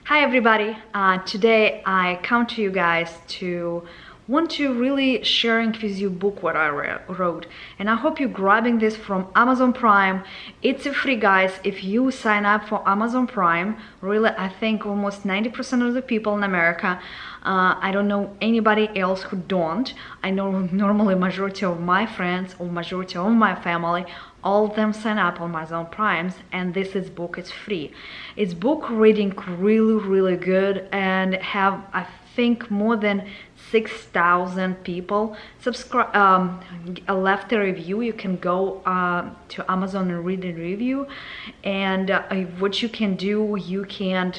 Hi everybody, today I come to you guys to want to really sharing with you book what I wrote, and I hope you're grabbing this from Amazon Prime. It's a free, guys. If you sign up for Amazon Prime, really I think almost 90% of the people in America, I don't know anybody else who don't. I know normally majority of my friends or majority of my family, all of them sign up on Amazon Primes, and this is book, it's free. It's book reading really good, and have I think more than 6,000 people subscribe, left a review. You can go to Amazon and read the review, and what you can do, you can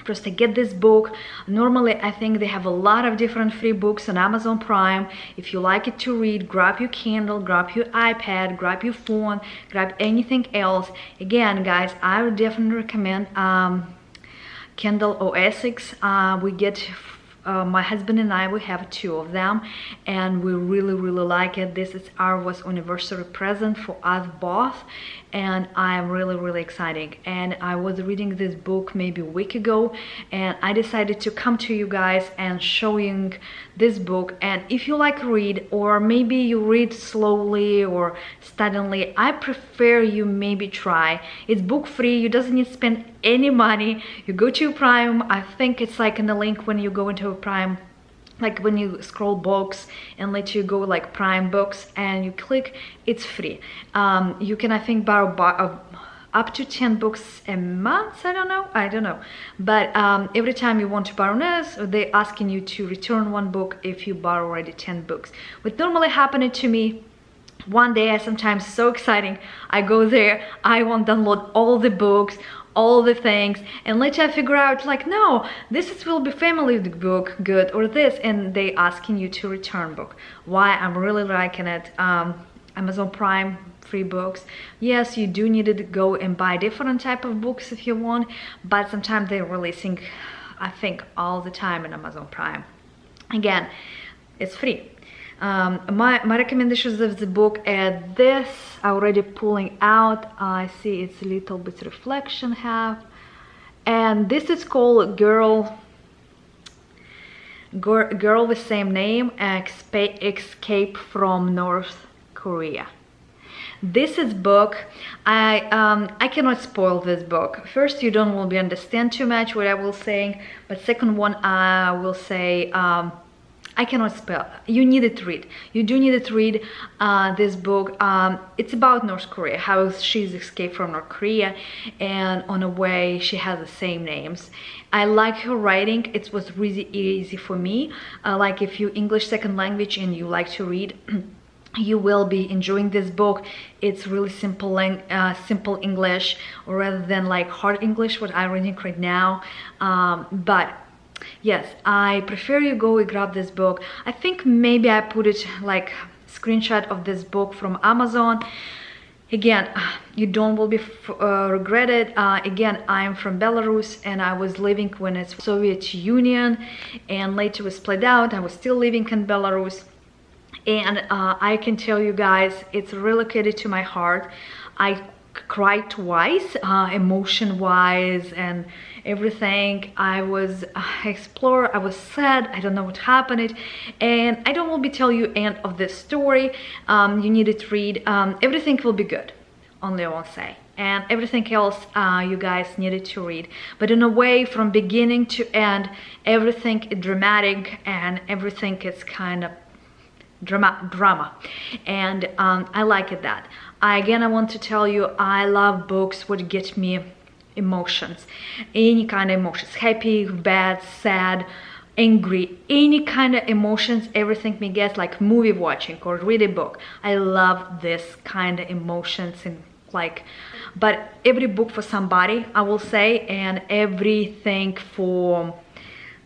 just to get this book. Normally I think they have a lot of different free books on Amazon Prime. If you like it to read, grab your Kindle, grab your iPad, grab your phone, grab anything else. Again, guys, I would definitely recommend Kindle Oasis. We get my husband and I, we have two of them, and we really like it. This is our anniversary present for us both, and I'm really excited. And I was reading this book maybe a week ago, and I decided to come to you guys and showing this book. And if you like read, or maybe you read slowly or steadily, I prefer you maybe try. It's book free, you doesn't need to spend any money. You go to Prime, I think it's like in the link when you go into Prime, like when you scroll books and let you go like Prime books, and you click, it's free. You can, I think, borrow up to 10 books a month. I don't know, but every time you want to borrow this, they're asking you to return one book if you borrow already 10 books. What normally happened to me, one day, I sometimes so exciting, I go there, I want to download all the books, all the things, and later I figure out like, no, will be family book good, or this, and they asking you to return book. Why I'm really liking it. Amazon Prime free books. Yes, you do need to go and buy different type of books if you want, but sometimes they're releasing, I think, all the time in Amazon Prime. Again, it's free. My recommendations of the book at this already pulling out. I see it's a little bit reflection have, and this is called girl with same name, escape from North Korea. This is book, I cannot spoil this book. First, you don't will be understand too much what I will say, but second one, I will say I cannot spell. You need it to read. You do need to read this book. It's about North Korea, how she's escaped from North Korea, and on a way she has the same names. I like her writing. It was really easy for me. Like if you English second language and you like to read, you will be enjoying this book. It's really simple English, rather than like hard English what I'm reading right now. But yes, I prefer you go and grab this book. I think maybe I put it like screenshot of this book from Amazon. Again, you don't will be regret it. Again, I'm from Belarus, and I was living when it's Soviet Union, and later was split out. I was still living in Belarus, and I can tell you guys, it's relocated to my heart. I cried twice, emotion wise and everything. I was explore, I was sad, I don't know what happened, and I don't will be tell you end of this story. You need to read. Everything will be good, only I won't say, and everything else you guys needed to read, but in a way from beginning to end, everything is dramatic, and everything is kind of drama, and I like it that. Again, I want to tell you, I love books what get me emotions, any kind of emotions, happy, bad, sad, angry, any kind of emotions, everything me gets, like movie watching or read a book. I love this kind of emotions, and like, but every book for somebody, I will say, and everything for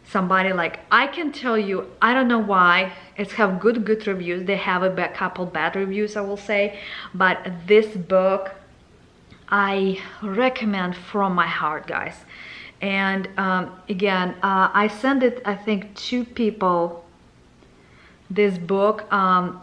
somebody. Like I can tell you, I don't know why it's have good reviews. They have a couple bad reviews, I will say, but this book I recommend from my heart, guys. And again, I sent it, I think, 2 people this book, and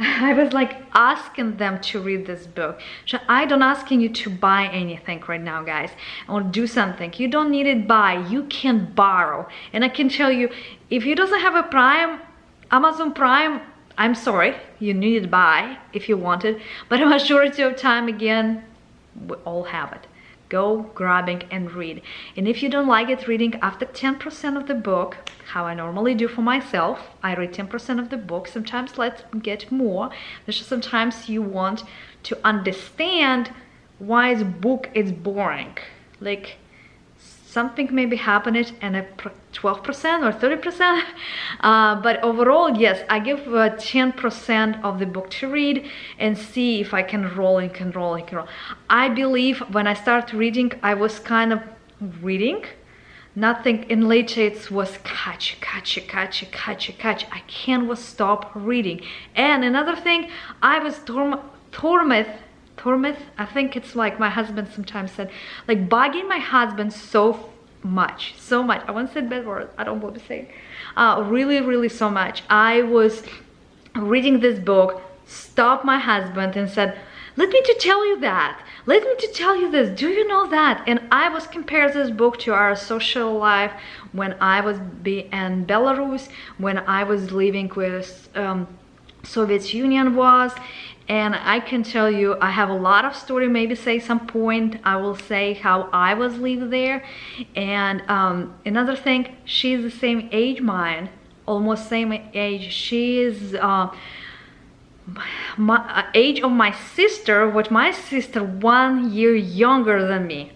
I was like asking them to read this book. So I don't asking you to buy anything right now, guys, or do something. You don't need it buy, you can borrow. And I can tell you, if you doesn't have a Prime, Amazon Prime, I'm sorry, you need to buy if you want it, but a majority of time, again, we all have it. Go grabbing and read. And if you don't like it reading after 10% of the book, how I normally do for myself, I read 10% of the book. Sometimes let's get more. There's just sometimes you want to understand why the book is boring. Like something maybe happened in a 12% or 30%, but overall, yes, I give 10% of the book to read and see if I can roll and can roll and can roll. I believe when I started reading, I was kind of reading, nothing, and later it was catch. I can't stop reading. And another thing, I was tormented, I think it's like my husband sometimes said, like bugging my husband so much. I won't say bad words, I don't want to say really so much. I was reading this book, stopped my husband and said, let me to tell you that, let me to tell you this, do you know that? And I was comparing this book to our social life when I was in Belarus, when I was living with Soviet Union was. And I can tell you, I have a lot of story, maybe say some point, I will say how I was live there. And another thing, she's the same age mine, almost same age. She is my age of my sister, but my sister 1 year younger than me.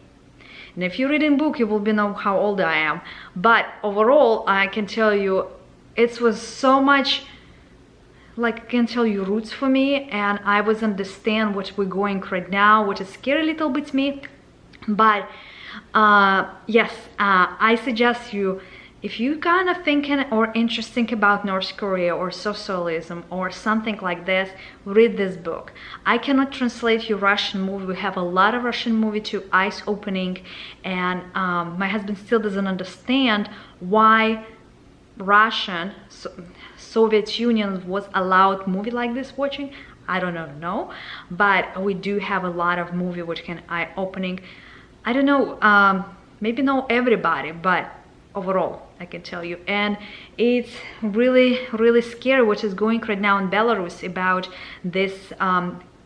And if you read in book, you will know how old I am. But overall, I can tell you, it was so much, like I can tell you, roots for me, and I was understand what we're going right now, what is scary a little bit me. But yes, I suggest you, if you kind of thinking or interesting about North Korea or socialism or something like this, read this book. I cannot translate you Russian movie. We have a lot of Russian movie to eyes opening, and my husband still doesn't understand why Russian, Soviet Union was allowed movie like this watching. I don't know, but we do have a lot of movie which can eye opening. I don't know, maybe not everybody, but overall I can tell you. And it's really scary what is going right now in Belarus about this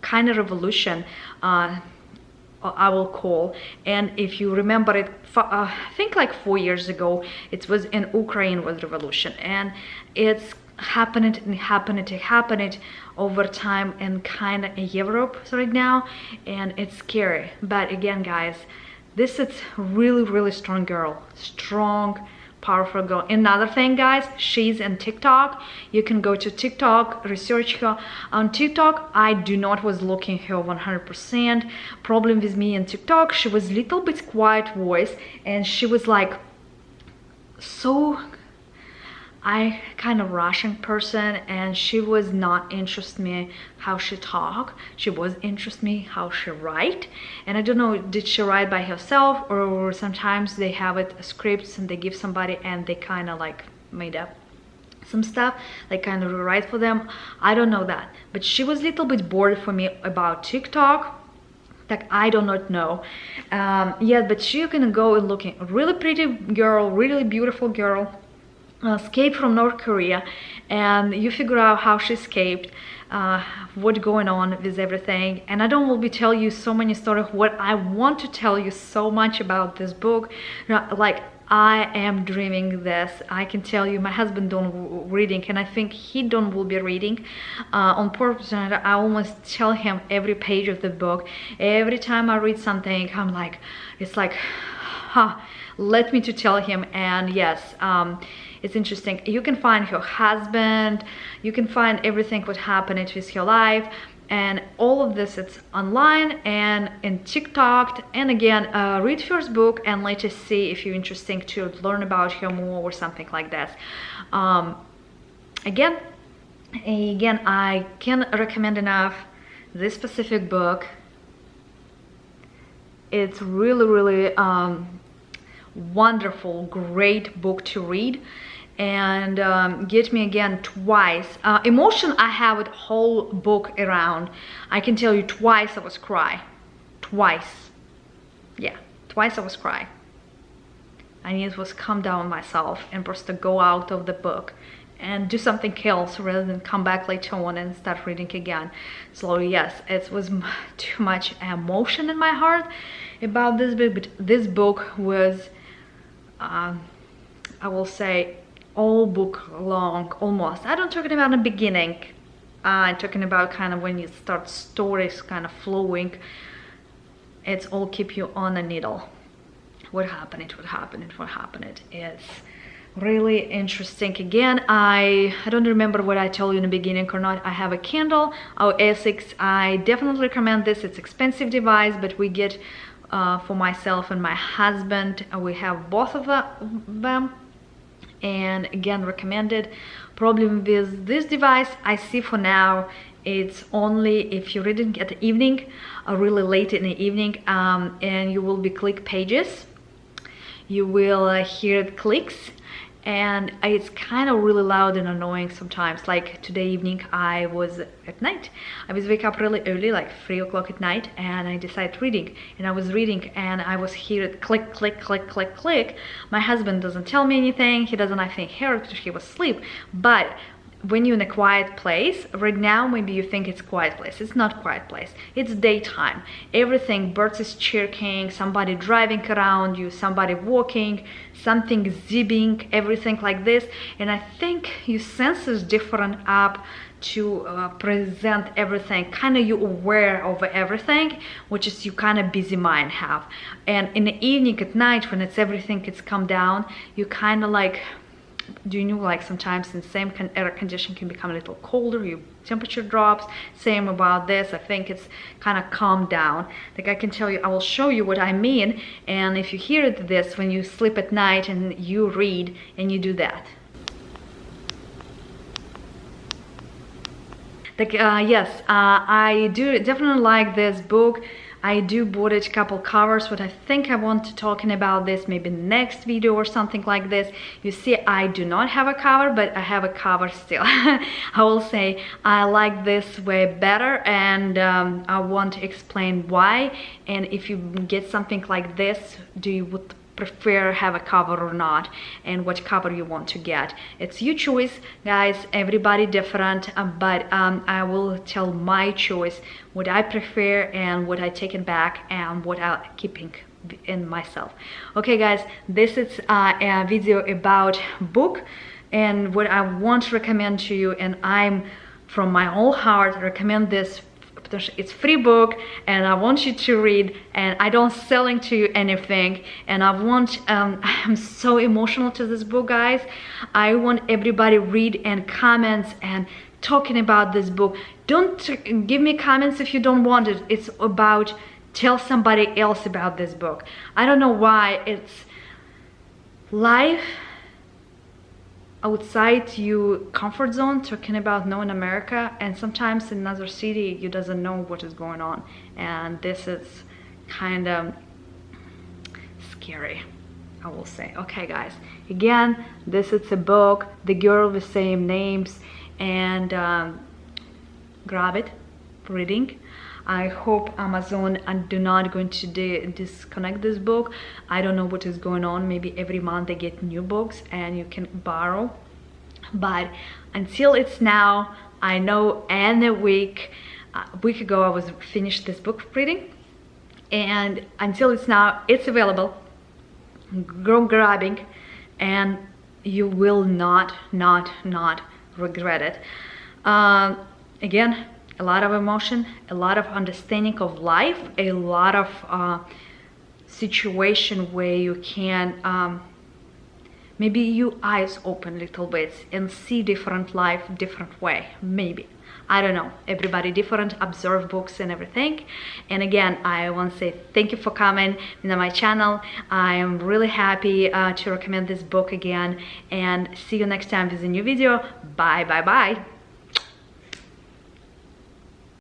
kind of revolution, I will call. And if you remember it, I think like 4 years ago, it was in Ukraine was revolution, and it's happened over time in kind of Europe right now, and it's scary. But again, guys, this is really strong girl, strong, powerful girl. Another thing, guys, she's in TikTok. You can go to TikTok, research her on TikTok. I do not was looking her 100%. Problem with me in TikTok, she was little bit quiet voice, and she was like so, I kind of Russian person, and she was not interest me how she talk. She was interest me how she write. And I don't know, did she write by herself, or sometimes they have it scripts and they give somebody and they kind of like made up some stuff, like kind of rewrite for them. I don't know that, but she was a little bit bored for me about TikTok. Like, I do not know. Yeah, but she can go and looking really pretty girl, really beautiful girl, escaped from North Korea, and you figure out how she escaped, what's going on with everything. And I don't will be tell you so many stories. What I want to tell you so much about this book, like I am dreaming this. I can tell you, my husband don't reading, and I think he don't will be reading on purpose. And I almost tell him every page of the book. Every time I read something, I'm like, it's like, huh, let me to tell him. And yes, it's interesting. You can find her husband, you can find everything what happened with her life, and all of this, it's online and in TikTok. And again, read first book and later see if you're interested to learn about her more or something like that. Again, I can recommend enough this specific book. It's really wonderful, great book to read. and get me again twice. Emotion, I have a whole book around. I can tell you twice I was cry. Twice. Yeah, twice I was cry. I need to calm down myself and just go out of the book and do something else rather than come back later on and start reading again. So yes, it was too much emotion in my heart about this book, but this book was, I will say, all book long, almost. I don't talking about the beginning. I'm talking about kind of when you start stories kind of flowing. It's all keep you on a needle. What happened? It would happen. It would happen. It is really interesting. Again, I don't remember what I told you in the beginning or not. I have a Kindle Oasis. I definitely recommend this. It's expensive device, but we get for myself and my husband. We have both of them, and again, recommended. Problem with this device, I see for now, it's only if you're reading at the evening, really late in the evening, and you will be click pages. You will hear it clicks, and it's kind of really loud and annoying sometimes. Like today evening, I was at night. I was wake up really early, like 3 o'clock at night, and I decided reading. And I was reading, and I was hear it click, click, click, click, click. My husband doesn't tell me anything. He doesn't, I think, hear it because he was asleep. But when you're in a quiet place, right now maybe you think it's quiet place. It's not quiet place. It's daytime. Everything, birds is chirping, somebody driving around you, somebody walking, something zipping, everything like this. And I think your senses different up to present everything. Kind of you aware of everything, which is you kind of busy mind have. And in the evening at night when it's everything it's come down, you kind of like, do you know, like sometimes in the same air condition can become a little colder, your temperature drops. Same about this. I think it's kind of calmed down. Like I can tell you, I will show you what I mean. And if you hear this when you sleep at night and you read and you do that. Like yes, I do definitely like this book. I do bought it a couple covers, but I think I want to talking about this maybe next video or something like this. You see, I do not have a cover, but I have a cover still. I will say I like this way better, and I want to explain why. And if you get something like this, do you would prefer have a cover or not, and what cover you want to get. It's your choice, guys. Everybody different, but I will tell my choice, what I prefer and what I taken back and what I'm keeping in myself. Okay guys, this is a video about book and what I want to recommend to you, and I'm from my whole heart recommend this. It's free book and I want you to read, and I don't selling to you anything, and I want I'm so emotional to this book, guys. I want everybody read and comments and talking about this book. Don't give me comments if you don't want it. It's about tell somebody else about this book. I don't know why it's life outside your comfort zone, talking about knowing America, and sometimes in another city you doesn't know what is going on, and this is kind of scary, I will say. Okay guys, again, this is a book, The Girl with Same Names, and grab it, reading. I hope Amazon do not going to disconnect this book. I don't know what is going on. Maybe every month they get new books and you can borrow. But until it's now, I know, and a week ago I was finished this book reading, and until it's now, it's available. Go grabbing, and you will not regret it. Again, a lot of emotion, a lot of understanding of life, a lot of situation where you can maybe your eyes open a little bit and see different life, different way, maybe. I don't know, everybody different, observe books and everything. And again, I want to say thank you for coming to my channel. I am really happy to recommend this book again, and see you next time with a new video. Bye.